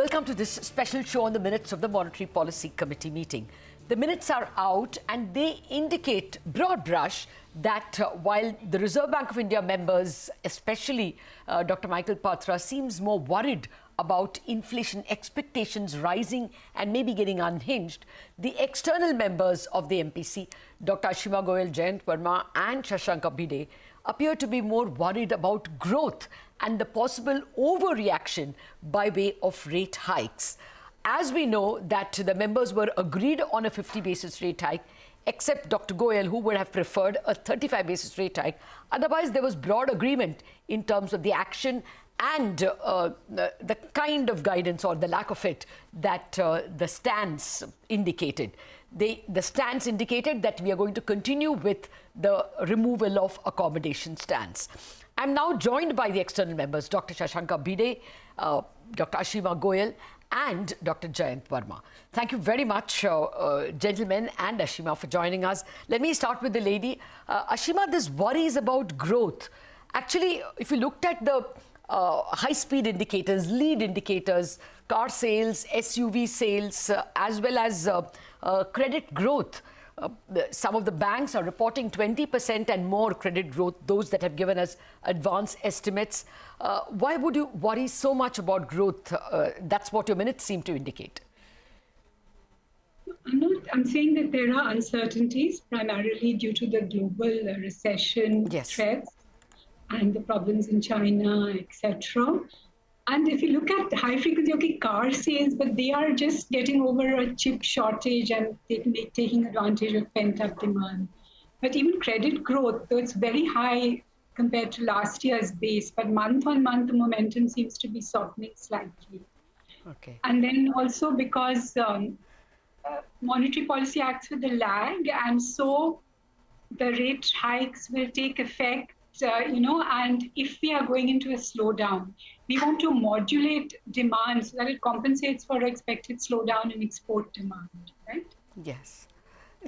Welcome to this special show on the minutes of the Monetary Policy Committee meeting. The minutes are out and they indicate, broad brush, that while the Reserve Bank of India members, especially Dr. Michael Patra, seems more worried about inflation expectations rising and maybe getting unhinged, the external members of the MPC, Dr. Ashima Goyal, Jayanth, Varma and Shashanka Bhide, appear to be more worried about growth and the possible overreaction by way of rate hikes. As we know that the members were agreed on a 50 basis rate hike, except Dr. Goyal, who would have preferred a 35 basis rate hike. Otherwise, there was broad agreement in terms of the action and the kind of guidance or the lack of it that the stance indicated. The stance indicated that we are going to continue with the removal of accommodation stance. I'm now joined by the external members, Dr. Shashanka Bhide, Dr. Ashima Goyal and Dr. Jayanth Varma. Thank you very much, gentlemen and Ashima, for joining us. Let me start with the lady. Ashima, this worries about growth. Actually, if you looked at the high-speed indicators, lead indicators, car sales, SUV sales, as well as credit growth, some of the banks are reporting 20% and more credit growth, those that have given us advance estimates. Why would you worry so much about growth? That's what your minutes seem to indicate. I'm saying that there are uncertainties, primarily due to the global recession threats and the problems in China, etc. And if you look at high-frequency car sales, but they are just getting over a chip shortage and taking advantage of pent-up demand. But even credit growth, though it's very high compared to last year's base, but month on month, the momentum seems to be softening slightly. Okay. And then also because monetary policy acts with a lag, and so the rate hikes will take effect, and if we are going into a slowdown, we want to modulate demand so that it compensates for expected slowdown in export demand, right? Yes.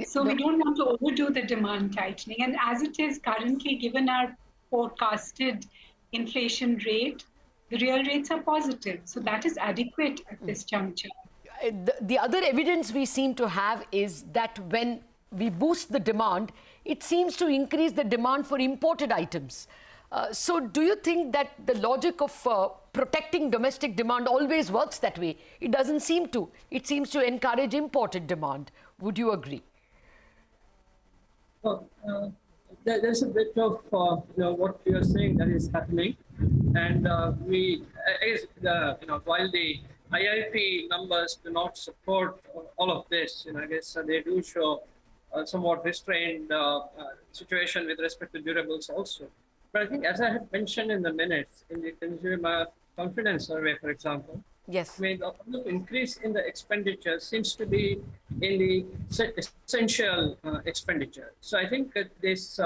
So we don't want to overdo the demand tightening. And as it is currently, given our forecasted inflation rate, the real rates are positive. So that is adequate at this juncture. The other evidence we seem to have is that when we boost the demand, it seems to increase the demand for imported items. So do you think that the logic of protecting domestic demand always works that way? It doesn't seem to. It seems to encourage imported demand. Would you agree? Well, there's a bit of what you are saying that is happening, and while the IIP numbers do not support all of this, I guess they do show somewhat restrained situation with respect to durables also. But I think, as I had mentioned in the minutes, in the consumer confidence survey, for example, yes, the increase in the expenditure seems to be in the essential expenditure. So I think that this,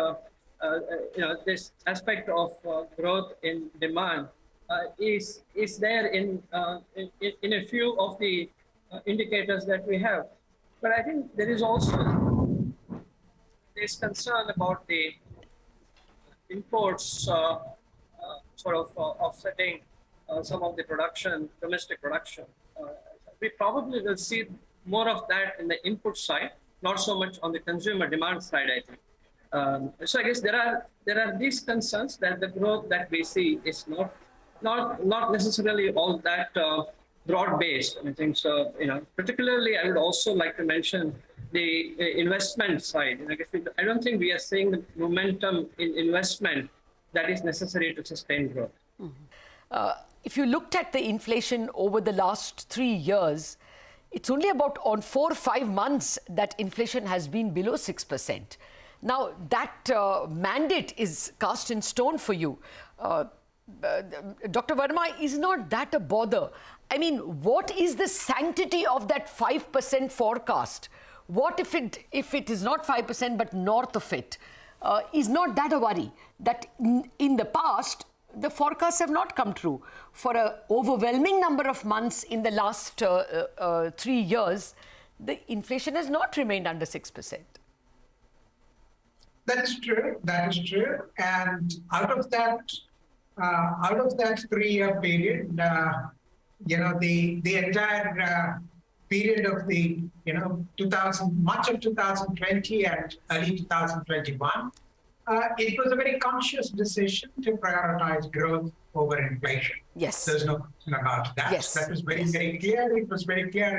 this aspect of growth in demand is there in a few of the indicators that we have. But I think there is also this concern about the imports sort of offsetting some of the production, domestic production. We probably will see more of that in the input side, not so much on the consumer demand side, I think. So I guess there are these concerns that the growth that we see is not necessarily all that broad-based. I think so. Particularly, I would also like to mention the investment side. I don't think we are seeing the momentum in investment that is necessary to sustain growth. Mm-hmm. If you looked at the inflation over the last 3 years, it's only about on 4 or 5 months that inflation has been below 6%. Now, that mandate is cast in stone for you. Dr. Varma, is not that a bother? I mean, what is the sanctity of that 5% forecast? What if it is not 5% but north of it? Is not that a worry that in the past, the forecasts have not come true? For an overwhelming number of months in the last 3 years, the inflation has not remained under 6%. That is true. That is true. And out of that 3-year period, the entire period of the, 2000, much of 2020 and early 2021, it was a very conscious decision to prioritize growth over inflation. Yes. There's no question about that. Yes. That was very clear. It was very clear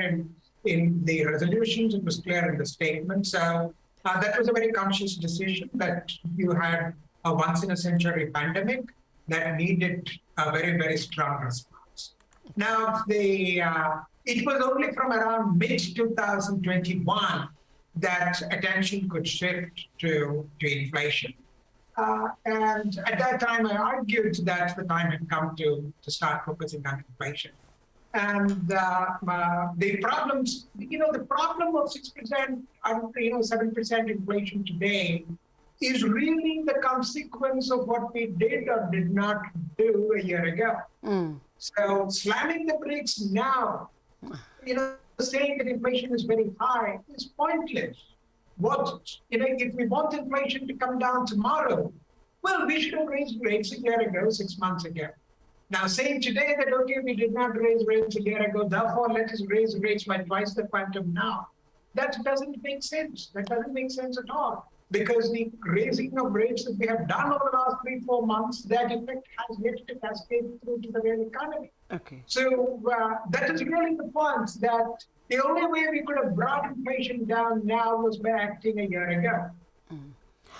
in the resolutions. It was clear in the statement. So that was a very conscious decision that you had a once-in-a-century pandemic that needed a very strong response. Now, it was only from around mid-2021 that attention could shift to inflation. And at that time, I argued that the time had come to start focusing on inflation. And the problems, the problem of 6% and 7% inflation today is really the consequence of what we did or did not do a year ago. So slamming the brakes now, saying that inflation is very high is pointless. If we want inflation to come down tomorrow, well, we should have raised rates a year ago, 6 months ago. Now, saying today that, okay, we did not raise rates a year ago, therefore let us raise rates by twice the quantum now. That doesn't make sense. That doesn't make sense at all. Because the raising of rates that we have done over the last 3-4 months, that effect has yet to cascade through to the real economy. Okay. So that is really the point, that the only way we could have brought inflation down now was by acting a year ago.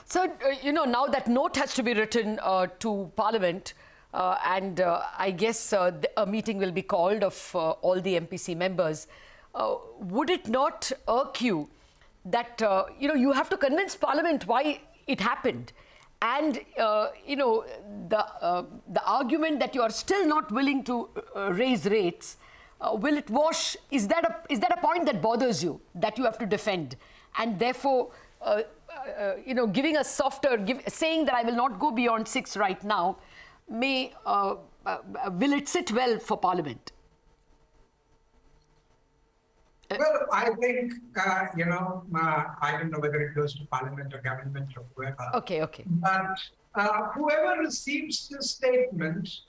So, now that note has to be written to Parliament, and I guess a meeting will be called of all the MPC members. Would it not irk you that, you have to convince Parliament why it happened? And, the argument that you are still not willing to raise rates, will it wash? Is that a point that bothers you, that you have to defend? And therefore, giving a softer, saying that I will not go beyond 6 right now, will it sit well for Parliament? Well, I think, I don't know whether it goes to Parliament or government or whoever. Okay. But whoever receives this statement,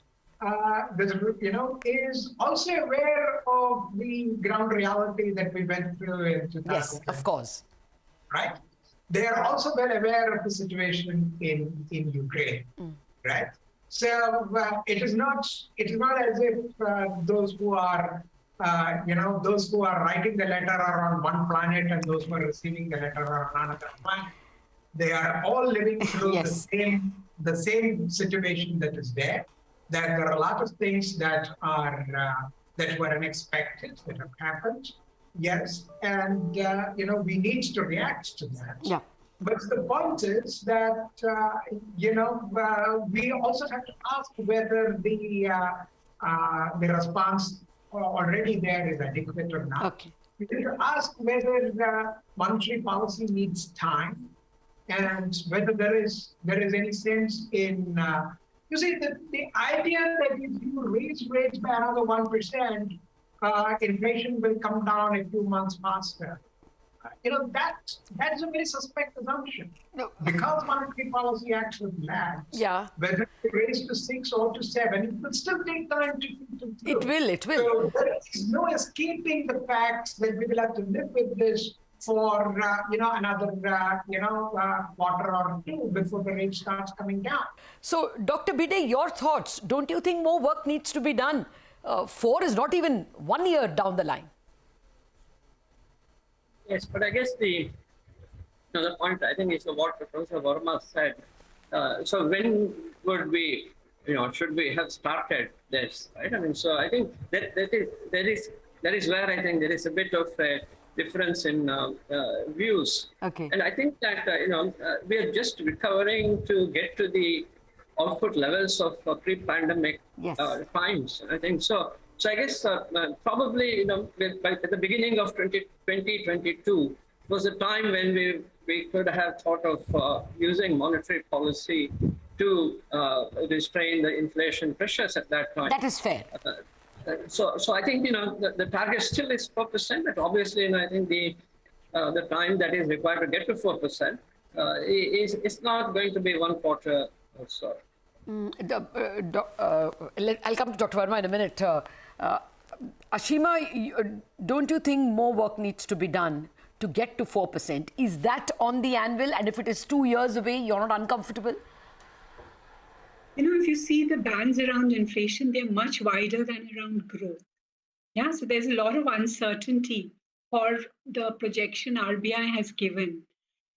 is also aware of the ground reality that we went through in 2000. Yes, of course. Right? They are also well aware of the situation in Ukraine. Right? So it is not as if those who are writing the letter are on one planet and those who are receiving the letter are on another planet. They are all living through Yes. the same situation that is there. That there are a lot of things that were unexpected that have happened. Yes, and we need to react to that. Yeah. But the point is that we also have to ask whether the response already there is adequate or not. Okay. We need to ask whether monetary policy needs time, and whether there is any sense in the idea that if you raise rates by another 1%, inflation will come down a few months faster. That is a very suspect assumption. No. Because monetary policy actually lags. Yeah. Whether it raise to 6 or to 7, it will still take time to It will. So there is no escaping the facts that we will have to live with this for another quarter or two before the rate starts coming down. So, Dr. Bhide, your thoughts? Don't you think more work needs to be done? 4 is not even 1 year down the line. Yes, but I guess the point I think is what Professor Varma said. So when would we, should we have started this, right? I mean, so I think that is where I think there is a bit of a difference in views. Okay. And I think that we are just recovering to get to the output levels of pre-pandemic times. I think so. So I guess probably at the beginning of 2022 was a time when we could have thought of using monetary policy to restrain the inflation pressures at that time. That is fair. So I think the target still is 4%, but obviously I think the time that is required to get to 4% is not going to be 1 quarter or so. I'll come to Dr. Varma in a minute. Ashima, don't you think more work needs to be done to get to 4%? Is that on the anvil? And if it is 2 years away, you're not uncomfortable? If you see the bands around inflation, they're much wider than around growth. Yeah, so there's a lot of uncertainty for the projection RBI has given.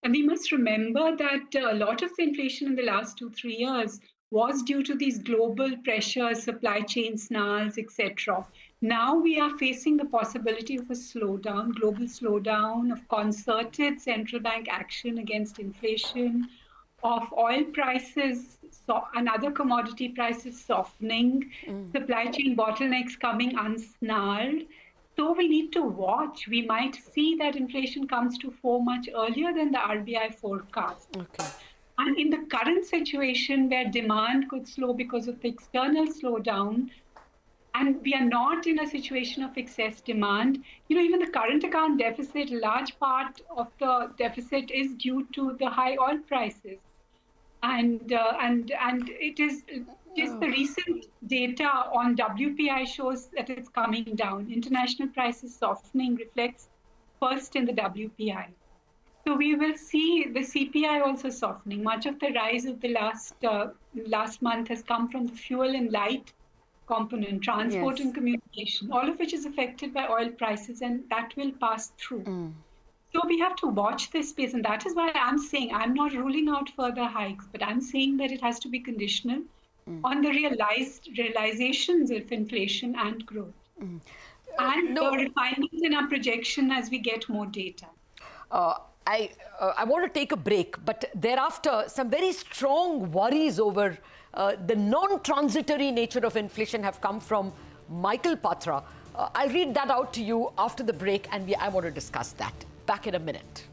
And we must remember that a lot of the inflation in the last 2-3 years was due to these global pressures, supply chain snarls, etc. Now we are facing the possibility of a slowdown, global slowdown, of concerted central bank action against inflation, of oil prices and other commodity prices softening, supply chain bottlenecks coming unsnarled. So we need to watch. We might see that inflation comes to 4 much earlier than the RBI forecast. Okay. And in the current situation where demand could slow because of the external slowdown, and we are not in a situation of excess demand, even the current account deficit, a large part of the deficit is due to the high oil prices. And it is just the recent data on WPI shows that it's coming down. International prices softening reflects first in the WPI. So we will see the CPI also softening. Much of the rise of the last month has come from the fuel and light component, transport and communication, all of which is affected by oil prices, and that will pass through. So we have to watch this space, and that is why I'm saying I'm not ruling out further hikes, but I'm saying that it has to be conditional on the realizations of inflation and growth. And the refinements in our projection as we get more data. I want to take a break, but thereafter, some very strong worries over the non-transitory nature of inflation have come from Michael Patra. I'll read that out to you after the break, and I want to discuss that. Back in a minute.